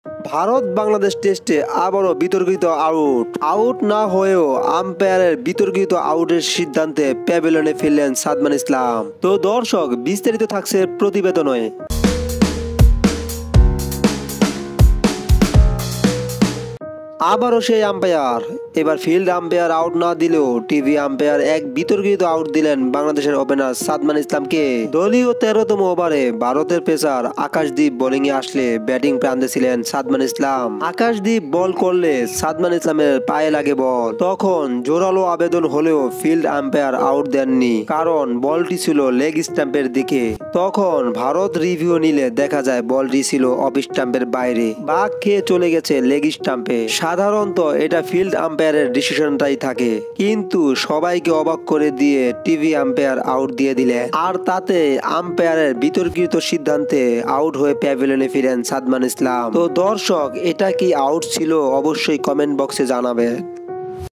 ভারত বাংলাদেশ টেস্টে আবারও বিতর্কিত আউট না হয়েও আম্পায়ারের বিতর্কিত আউটের সিদ্ধান্তে প্যাভিলিয়নে ফিরলেন সাদমান ইসলাম। তো দর্শক, বিস্তারিত থাকছে প্রতিবেদনে। আবারও সেই আম্পায়ার, এবার ফিল্ড আম্পায়ার আউট না দিলেও টিভি আম্পায়ার এক বিতর্কিত আউট দিলেন বাংলাদেশের ওপেনার সাদমান ইসলামকে। দলীয় 13তম ওভারে ভারতের পেসার আকাশদীপ বোলিংয়ে আসলে ব্যাটিং প্রান্তে ছিলেন সাদমান ইসলাম। আকাশদীপ বল করলে সাদমান ইসলামের পায়ে লাগে বল। তখন জোরালো আবেদন হলেও ফিল্ড আম্পায়ার আউট দেননি, কারণ বলটি ছিল লেগ স্টাম্পের দিকে। তখন ভারত রিভিউ নিলে দেখা যায় বলটি ছিল অফ স্টাম্পের বাইরে, বাগ খেয়ে চলে গেছে লেগ স্টাম্পে। সাধারণত এটা ফিল্ড আম্পায়ারের ডিসিশনটাই থাকে, কিন্তু সবাইকে অবাক করে দিয়ে টিভি আম্পায়ার আউট দিয়ে দিলেন। আর তাতে আম্পায়ারের বিতর্কিত সিদ্ধান্তে আউট হয়ে প্যাভিলিয়নে ফিরেন সাদমান ইসলাম। তো দর্শক, এটা কি আউট ছিল? অবশ্যই কমেন্ট বক্সে জানাবেন।